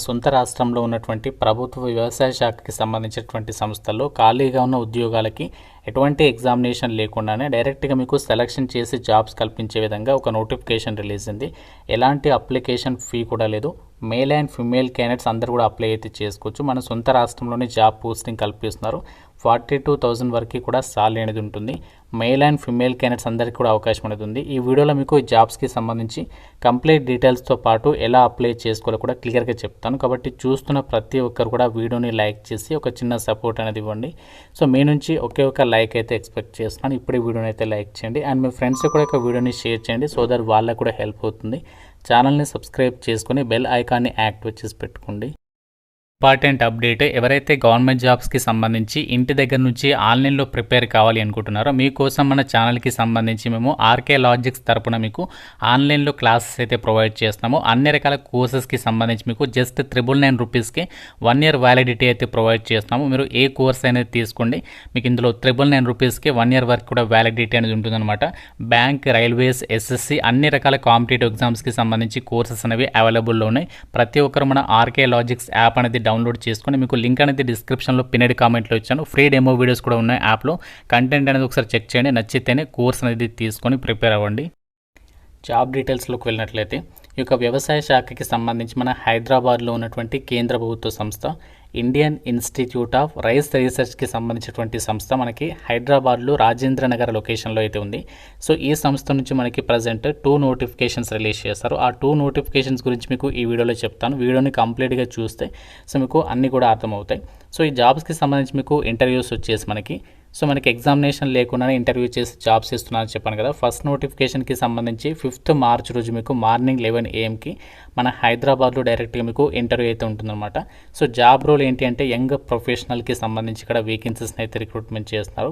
సొంత రాష్ట్రంలో ఉన్నటువంటి ప్రభుత్వ వ్యవసాయ శాఖకి సంబంధించినటువంటి సంస్థల్లో ఖాళీగా ఉన్న ఉద్యోగాలకి ఎటువంటి ఎగ్జామినేషన్ లేకుండానే డైరెక్ట్గా మీకు సెలక్షన్ చేసి జాబ్స్ కల్పించే విధంగా ఒక నోటిఫికేషన్ రిలీజ్ అయింది. ఎలాంటి అప్లికేషన్ ఫీ కూడా లేదు. మేల్ అండ్ ఫిమేల్ క్యాండిడేట్స్ అందరూ కూడా అప్లై అయితే చేసుకోవచ్చు. మన సొంత రాష్ట్రంలోనే జాబ్ పోస్టింగ్ కల్పిస్తున్నారు. 42,000 వరకు కూడా సాలరీ అనేది ఉంటుంది. మేల్ అండ్ ఫిమేల్ క్యాండిడేట్స్ అందరికీ కూడా అవకాశం అనేది ఉంది. ఈ వీడియోలో మీకు జాబ్స్కి సంబంధించి కంప్లీట్ డీటెయిల్స్తో పాటు ఎలా అప్లై చేసుకోవాలో కూడా క్లియర్గా చెప్తాను. కాబట్టి చూస్తున్న ప్రతి ఒక్కరు కూడా వీడియోని లైక్ చేసి ఒక చిన్న సపోర్ట్ అనేది ఇవ్వండి. సో మీ నుంచి ఒకే ఒక లైక్ అయితే ఎక్స్పెక్ట్ చేస్తున్నాను. ఇప్పుడే వీడియోని అయితే లైక్ చేయండి అండ్ మీ ఫ్రెండ్స్ కూడా ఒక వీడియోని షేర్ చేయండి. సో దట్ వాళ్ళకు కూడా హెల్ప్ అవుతుంది. ఛానల్ని సబ్స్క్రైబ్ చేసుకొని బెల్ ఐకాన్ని యాక్టివేట్ చేసి పెట్టుకోండి. ఇంపార్టెంట్ అప్డేట్, ఎవరైతే గవర్నమెంట్ జాబ్స్కి సంబంధించి ఇంటి దగ్గర నుంచి ఆన్లైన్లో ప్రిపేర్ కావాలి అనుకుంటున్నారో మీకోసం మన ఛానల్కి సంబంధించి మేము ఆర్కే లాజిక్స్ తరపున మీకు ఆన్లైన్లో క్లాసెస్ అయితే ప్రొవైడ్ చేస్తున్నాము. అన్ని రకాల కోర్సెస్కి సంబంధించి మీకు జస్ట్ 999 రూపీస్కి 1 year వ్యాలిడిటీ అయితే ప్రొవైడ్ చేస్తున్నాము. మీరు ఏ కోర్స్ అనేది తీసుకోండి, మీకు ఇందులో 999 రూపీస్కి 1 year వరకు కూడా వ్యాలిడిటీ అనేది ఉంటుందన్నమాట. బ్యాంక్, రైల్వేస్, ఎస్ఎస్సి అన్ని రకాల కాంపిటేటివ్ ఎగ్జామ్స్కి సంబంధించి కోర్సెస్ అనేవి అవైలబుల్లో ఉన్నాయి. ప్రతి ఒక్కరు మన ఆర్కే లాజిక్స్ యాప్ అనేది డౌన్లోడ్ చేసుకొని మీకు లింక్ అనేది డిస్క్రిప్షన్లో పిన్నెడ్ కామెంట్లో ఇచ్చాను. ఫ్రీ డెమో వీడియోస్ కూడా ఉన్నాయి యాప్లో. కంటెంట్ అనేది ఒకసారి చెక్ చేయండి, నచ్చితేనే కోర్స్ అనేది తీసుకొని ప్రిపేర్ అవ్వండి. జాబ్ డీటెయిల్స్లోకి వెళ్ళినట్లయితే ఈ యొక్క వ్యవసాయ శాఖకి సంబంధించి మన హైదరాబాద్లో ఉన్నటువంటి కేంద్ర ప్రభుత్వ సంస్థ ఇండియన్ ఇన్స్టిట్యూట్ ఆఫ్ రైస్ రీసెర్చ్కి సంబంధించినటువంటి సంస్థ మనకి హైదరాబాద్లో రాజేంద్ర నగర్ లొకేషన్లో అయితే ఉంది. సో ఈ సంస్థ నుంచి మనకి ప్రజెంట్ 2 నోటిఫికేషన్స్ రిలీజ్ చేస్తారు. ఆ 2 నోటిఫికేషన్స్ గురించి మీకు ఈ వీడియోలో చెప్తాను. వీడియోని కంప్లీట్గా చూస్తే సో మీకు అన్నీ కూడా అర్థమవుతాయి. సో ఈ జాబ్స్కి సంబంధించి మీకు ఇంటర్వ్యూస్ వచ్చేసి మనకి ఎగ్జామినేషన్ లేకుండానే ఇంటర్వ్యూ చేసి జాబ్స్ ఇస్తున్నారని చెప్పాను కదా. ఫస్ట్ నోటిఫికేషన్కి సంబంధించి 5th March రోజు మీకు మార్నింగ్ 11 AM మన హైదరాబాద్లో డైరెక్ట్గా మీకు ఇంటర్వ్యూ అయితే ఉంటుందన్నమాట. సో జాబ్ రోల్ ఏంటి అంటే యంగ్ ప్రొఫెషనల్కి సంబంధించి ఇక్కడ వేకెన్సీస్ని అయితే రిక్రూట్మెంట్ చేస్తున్నారు.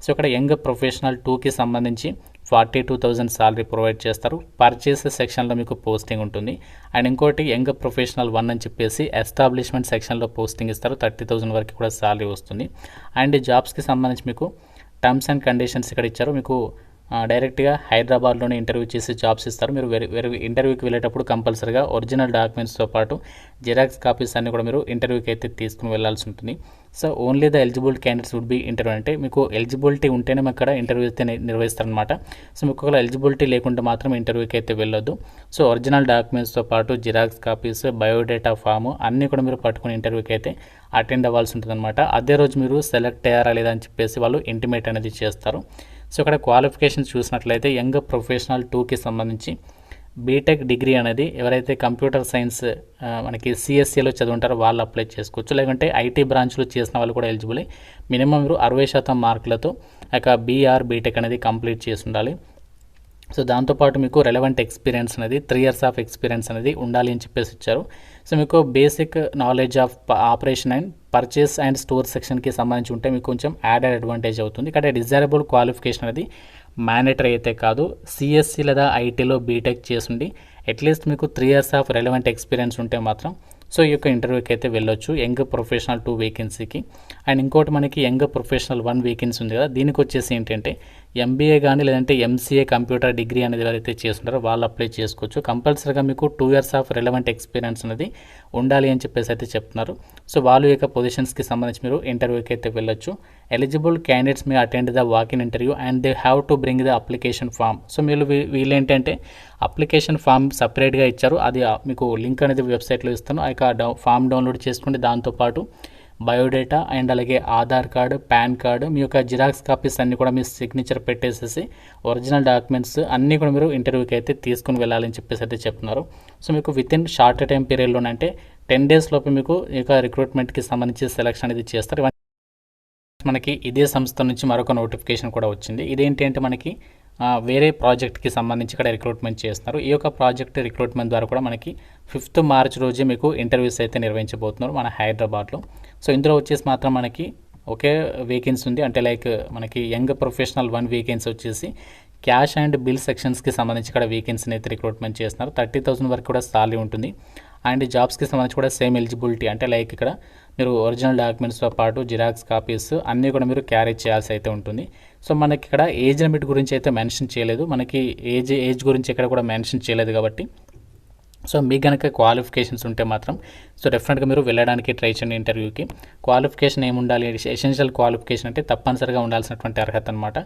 సో ఇక్కడ యంగ్ ప్రొఫెషనల్ 2కి సంబంధించి 42,000 సాలరీ ప్రొవైడ్ చేస్తారు. పర్చేస్ సెక్షన్లో మీకు పోస్టింగ్ ఉంటుంది. అండ్ ఇంకోటి యంగ్ ప్రొఫెషనల్ 1 అని చెప్పేసి ఎస్టాబ్లిష్మెంట్ సెక్షన్లో పోస్టింగ్ ఇస్తారు. 30,000 వరకు కూడా సాలరీ వస్తుంది. అండ్ జాబ్స్కి సంబంధించి మీకు టర్మ్స్ అండ్ కండిషన్స్ ఇక్కడ ఇచ్చారు. మీకు డైరెక్ట్గా హైదరాబాద్లోనే ఇంటర్వ్యూ చేసి జాబ్స్ ఇస్తారు. మీరు ఇంటర్వ్యూకి వెళ్ళేటప్పుడు కంపల్సరీగా ఒరిజినల్ డాక్యుమెంట్స్తో పాటు జిరాక్స్ కాపీస్ అన్నీ కూడా మీరు ఇంటర్వ్యూకి అయితే తీసుకుని వెళ్ళాల్సి ఉంటుంది. So only the eligible candidates would be interview, అంటే మీకు ఎలిజిబిలిటీ ఉంటేనే మీకు అక్కడ ఇంటర్వ్యూ అయితే నిర్వహిస్తారనమాట. సో మీకు ఒకవేళ ఎలిజిబిలిటీ లేకుంటే మాత్రం ఇంటర్వ్యూకి అయితే వెళ్ళొద్దు. సో ఒరిజినల్ డాక్యుమెంట్స్తో పాటు జిరాక్స్ కాపీస్, బయోడేటా ఫాము అన్నీ కూడా మీరు పట్టుకుని ఇంటర్వ్యూకి అయితే అటెండ్ అవ్వాల్సి ఉంటుందన్నమాట. అదే రోజు మీరు సెలెక్ట్ అయ్యారా లేదా అని చెప్పేసి వాళ్ళు ఇంటిమేట్ అనేది చేస్తారు. సో ఇక్కడ క్వాలిఫికేషన్స్ చూసినట్లయితే యంగ్ ప్రొఫెషనల్ 2కి సంబంధించి బీటెక్ డిగ్రీ అనేది ఎవరైతే కంప్యూటర్ సైన్స్ మనకి సిఎస్సిలో చదువుంటారో వాళ్ళు అప్లై చేసుకోవచ్చు. లేకుంటే ఐటీ బ్రాంచ్లో చేసిన వాళ్ళు కూడా ఎలిజిబుల్. మినిమం మీరు 60% మార్కులతో బీఆర్ బీటెక్ అనేది కంప్లీట్ చేసి ఉండాలి. సో దాంతోపాటు మీకు రెలవెంట్ ఎక్స్పీరియన్స్ అనేది 3 years ఆఫ్ ఎక్స్పీరియన్స్ అనేది ఉండాలి అని చెప్పేసి ఇచ్చారు. సో మీకు basic knowledge of operation and purchase and store సెక్షన్కి సంబంధించి ఉంటే మీకు కొంచెం యాడెడ్ అడ్వాంటేజ్ అవుతుంది. ఇక్కడ డిజైరబుల్ క్వాలిఫికేషన్ అనేది మ్యాండేటరీ అయితే కాదు. సిఎస్సి లేదా ఐటీలో బీటెక్ చేసిండి అట్లీస్ట్ మీకు 3 years ఆఫ్ రెలవెంట్ ఎక్స్పీరియన్స్ ఉంటే మాత్రం సో ఈ యొక్క ఇంటర్వ్యూకి అయితే వెళ్ళొచ్చు యంగ్ ప్రొఫెషనల్ 2 వేకెన్సీకి. అండ్ ఇంకోటి మనకి యంగ్ ప్రొఫెషనల్ 1 వేకెన్సీ ఉంది కదా, దీనికి వచ్చేసి ఏంటంటే ఎంబీఏ కానీ లేదంటే ఎంసీఏ కంప్యూటర్ డిగ్రీ అనేది ఎవరైతే చేస్తుంటారో వాళ్ళు అప్లై చేసుకోవచ్చు. కంపల్సరీగా మీకు 2 years ఆఫ్ రెలవెంట్ ఎక్స్పీరియన్స్ అనేది ఉండాలి అని చెప్పేసి అయితే చెప్తున్నారు. సో వాళ్ళు యొక్క పొజిషన్స్కి సంబంధించి మీరు ఇంటర్వ్యూకి అయితే వెళ్ళొచ్చు. Eligible candidates may attend the walk in interview and they have to bring the application form. So మీరు వీళ్ళేంటంటే అప్లికేషన్ ఫామ్ సపరేట్గా ఇచ్చారు, అది మీకు లింక్ అనేది వెబ్సైట్లో ఇస్తాను. ఆ యొక్క ఫామ్ డౌన్లోడ్ చేసుకోండి. దాంతోపాటు బయోడేటా అండ్ అలాగే ఆధార్ కార్డు, పాన్ కార్డు, మీ యొక్క జిరాక్స్ కాపీస్ అన్నీ కూడా మీ సిగ్నేచర్ పెట్టేసేసి ఒరిజినల్ డాక్యుమెంట్స్ అన్నీ కూడా మీరు ఇంటర్వ్యూకి అయితే తీసుకుని వెళ్ళాలని చెప్పేసి అయితే చెప్తున్నారు. సో మీకు వితిన్ షార్ట్ టైం పీరియడ్లోనే అంటే 10 days లోపు మీకు ఈ యొక్క రిక్రూట్మెంట్కి సంబంధించి సెలక్షన్ అనేది చేస్తారు. మనకి ఇదే సంస్థ నుంచి మరొక నోటిఫికేషన్ కూడా వచ్చింది. ఇదేంటి అంటే మనకి వేరే ప్రాజెక్ట్కి సంబంధించి ఇక్కడ రిక్రూట్మెంట్ చేస్తున్నారు. ఈ యొక్క ప్రాజెక్ట్ రిక్రూట్మెంట్ ద్వారా కూడా మనకి 5th March రోజే మీకు ఇంటర్వ్యూస్ అయితే నిర్వహించబోతున్నారు మన హైదరాబాద్లో. సో ఇందులో వచ్చేసి మాత్రం మనకి ఒకే వేకెన్సీ ఉంది, అంటే లైక్ మనకి యంగ్ ప్రొఫెషనల్ 1 వేకెన్సీ వచ్చేసి క్యాష్ అండ్ బిల్ సెక్షన్స్కి సంబంధించి ఇక్కడ వేకెన్సీని అయితే రిక్రూట్మెంట్ చేస్తున్నారు. 30,000 వరకు కూడా సాలరీ ఉంటుంది. అండ్ జాబ్స్కి సంబంధించి కూడా సేమ్ ఎలిజిబిలిటీ, అంటే లైక్ ఇక్కడ మీరు ఒరిజినల్ డాక్యుమెంట్స్తో పాటు జిరాక్స్ కాపీస్ అన్నీ కూడా మీరు క్యారీ చేయాల్సి అయితే ఉంటుంది. సో మనకి ఇక్కడ ఏజ్ లిమిట్ గురించి అయితే మెన్షన్ చేయలేదు, మనకి ఏజ్ గురించి ఇక్కడ కూడా మెన్షన్ చేయలేదు. కాబట్టి సో మీకు కనుక క్వాలిఫికేషన్స్ ఉంటే మాత్రం సో డెఫినెట్గా మీరు వెళ్ళడానికి ట్రై చేయండి ఇంటర్వ్యూకి. క్వాలిఫికేషన్ ఏముండాలి, ఎసెన్షియల్ క్వాలిఫికేషన్ అంటే తప్పనిసరిగా ఉండాల్సినటువంటి అర్హత అనమాట.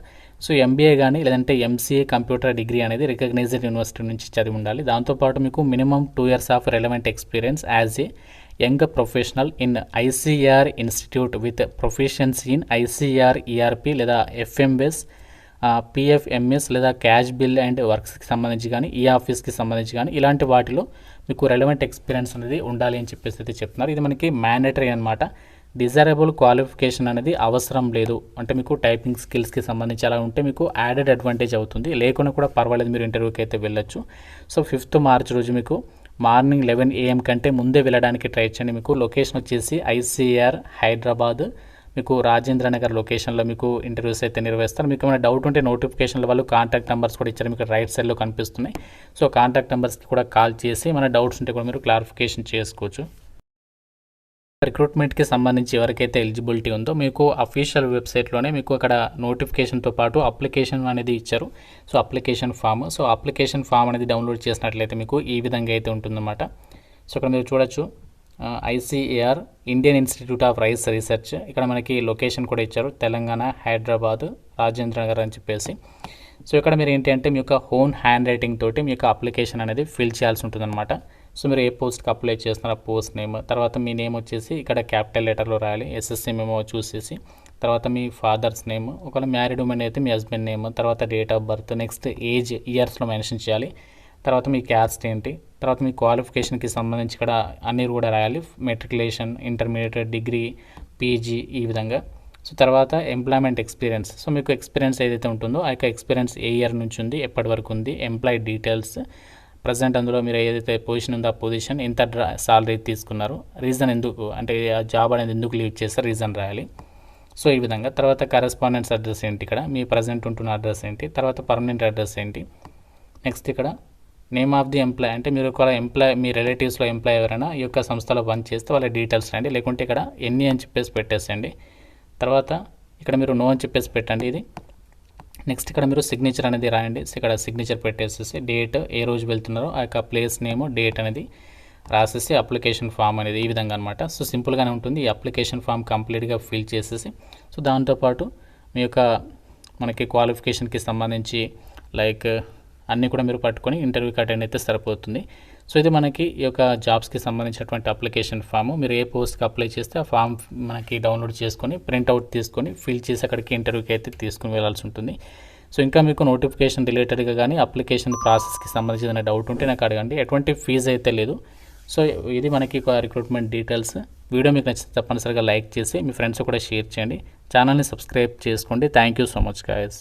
సో ఎంబీఏ కానీ లేదంటే ఎంసీఏ కంప్యూటర్ డిగ్రీ అనేది రికగ్నైజ్డ్ యూనివర్సిటీ నుంచి చదివి ఉండాలి. దాంతోపాటు మీకు minimum 2 years of relevant experience as a young professional in ICR institute with proficiency in ICR ERP లేదా ఎఫ్ఎంఎస్, పిఎఫ్ఎంఎస్ లేదా క్యాష్ బిల్ అండ్ వర్క్స్కి సంబంధించి కానీ ఈ ఆఫీస్కి సంబంధించి కానీ ఇలాంటి వాటిలో మీకు రెలవెంట్ ఎక్స్పీరియన్స్ అనేది ఉండాలి అని చెప్పేసి అయితే చెప్తున్నారు. ఇది మనకి మ్యాండేటరీ అనమాట. డిజైరబుల్ క్వాలిఫికేషన్ అనేది అవసరం లేదు. అంటే మీకు టైపింగ్ స్కిల్స్కి సంబంధించి అలా ఉంటే మీకు యాడెడ్ అడ్వాంటేజ్ అవుతుంది. లేకుండా కూడా పర్వాలేదు, మీరు ఇంటర్వ్యూకి అయితే వెళ్ళొచ్చు. సో 5th March రోజు మీకు మార్నింగ్ 11 AM కంటే ముందే వెళ్ళడానికి ట్రై చేయండి. మీకు లొకేషన్ వచ్చేసి ఐసీఆర్ హైదరాబాద్, మీకు రాజేంద్ర నగర్ లొకేషన్లో మీకు ఇంటర్వ్యూస్ అయితే నిర్వహిస్తారు. మీకు ఏమైనా డౌట్ ఉంటే నోటిఫికేషన్ల వాళ్ళు కాంటాక్ట్ నెంబర్స్ కూడా ఇచ్చారు, మీకు రైట్ సైడ్లో కనిపిస్తున్నాయి. సో కాంటాక్ట్ నెంబర్స్కి కూడా కాల్ చేసి ఏమైనా డౌట్స్ ఉంటే కూడా మీరు క్లారిఫికేషన్ చేసుకోవచ్చు. రిక్రూట్మెంట్కి సంబంధించి ఎవరికైతే ఎలిజిబిలిటీ ఉందో మీకు అఫీషియల్ వెబ్సైట్లోనే మీకు అక్కడ నోటిఫికేషన్తో పాటు అప్లికేషన్ అనేది ఇచ్చారు. So application form, so application form అనేది డౌన్లోడ్ చేసినట్లయితే మీకు ఈ విధంగా అయితే ఉంటుందన్నమాట. సో ఇక్కడ మీరు చూడొచ్చు ICAR Indian institute of rice research, ఇక్కడ మనకి లొకేషన్ కూడా ఇచ్చారు, తెలంగాణ హైదరాబాద్ రాజేంద్ర నగర్ అని చెప్పేసి. సో ఇక్కడ మీరు ఏంటి అంటే మీ యొక్క ఓన్ హ్యాండ్ రైటింగ్ తోటి మీ యొక్క అప్లికేషన్ అనేది ఫిల్ చేయాల్సి ఉంటుందన్నమాట. సో మీరు ఏ పోస్ట్కి అప్లై చేస్తున్నారో ఆ పోస్ట్ నేమ్, తర్వాత మీ నేమ్ వచ్చేసి ఇక్కడ క్యాపిటల్ లెటర్లో రాయాలి, ఎస్ఎస్సి మెమో చూసేసి, తర్వాత మీ ఫాదర్స్ నేమ్, ఒకవేళ మ్యారీడ్ ఉమెన్ అయితే మీ హస్బెండ్ నేమ్, తర్వాత date of birth, next age ఇయర్స్లో మెన్షన్ చేయాలి, తర్వాత మీ క్యాస్ట్ ఏంటి, తర్వాత మీ క్వాలిఫికేషన్కి సంబంధించి ఇక్కడ అన్నీ కూడా రాయాలి, మెట్రికులేషన్, ఇంటర్మీడియట్, డిగ్రీ, పీజీ ఈ విధంగా. సో తర్వాత ఎంప్లాయ్మెంట్ ఎక్స్పీరియన్స్, సో మీకు ఎక్స్పీరియన్స్ ఏదైతే ఉంటుందో ఆ యొక్క ఎక్స్పీరియన్స్ ఏ ఇయర్ నుంచి ఉంది, ఎప్పటి వరకు ఉంది, ఎంప్లాయీ డీటెయిల్స్, ప్రజెంట్ అందులో మీరు ఏదైతే పొజిషన్ ఉందో ఆ పొజిషన్, ఎంత సాలరీ తీసుకున్నారు, రీజన్ ఎందుకు అంటే ఆ జాబ్ అనేది ఎందుకు లీవ్ చేస్తారు రీజన్ రాయాలి. సో ఈ విధంగా. తర్వాత కరెస్పాండెన్స్ అడ్రస్ ఏంటి, ఇక్కడ మీ ప్రజెంట్ ఉంటున్న అడ్రస్ ఏంటి, తర్వాత పర్మనెంట్ అడ్రస్ ఏంటి, నెక్స్ట్ ఇక్కడ నేమ్ ఆఫ్ ది ఎంప్లాయ్, అంటే మీరు ఒక ఎంప్లాయ్ మీ రిలేటివ్స్లో ఎంప్లాయ్ ఎవరైనా ఈ యొక్క సంస్థలో పని చేస్తే వాళ్ళ డీటెయిల్స్ రాయండి, లేకుంటే ఇక్కడ ఎన్ని అని చెప్పేసి పెట్టేసేయండి. తర్వాత ఇక్కడ మీరు నో అని చెప్పేసి పెట్టండి ఇది. నెక్స్ట్ ఇక్కడ మీరు సిగ్నేచర్ అనేది రాయండి, ఇక్కడ సిగ్నేచర్ పెట్టేసేసి డేట్, ఏ రోజు వెళ్తున్నారో ఆ యొక్క ప్లేస్ నేమ్, డేట్ అనేది రాసేసి అప్లికేషన్ ఫామ్ అనేది ఈ విధంగా అనమాట. సో సింపుల్గానే ఉంటుంది. ఈ అప్లికేషన్ ఫామ్ కంప్లీట్గా ఫిల్ చేసేసి సో దాంతోపాటు మీ యొక్క మనకి క్వాలిఫికేషన్కి సంబంధించి లైక్ అన్నీ కూడా మీరు పట్టుకొని ఇంటర్వ్యూకి అటెండ్ అయితే సరిపోతుంది. సో ఇది మనకి ఈ యొక్క జాబ్స్కి సంబంధించినటువంటి అప్లికేషన్ ఫామ్. మీరు ఏ పోస్ట్కి అప్లై చేస్తే ఆ ఫామ్ మనకి డౌన్లోడ్ చేసుకొని ప్రింట్అవుట్ తీసుకొని ఫిల్ చేసి అక్కడికి ఇంటర్వ్యూకి అయితే తీసుకుని వెళ్ళాల్సి ఉంటుంది. సో ఇంకా మీకు నోటిఫికేషన్ రిలేటెడ్గా కానీ అప్లికేషన్ ప్రాసెస్కి సంబంధించిన డౌట్ ఉంటే నాకు అడగండి. ఎటువంటి ఫీజు అయితే లేదు. సో ఇది మనకి రిక్రూట్మెంట్ డీటెయిల్స్. వీడియో మీకు నచ్చితే తప్పనిసరిగా లైక్ చేసి మీ ఫ్రెండ్స్ కూడా షేర్ చేయండి. ఛానల్ని సబ్స్క్రైబ్ చేసుకోండి. Thank you so much guys.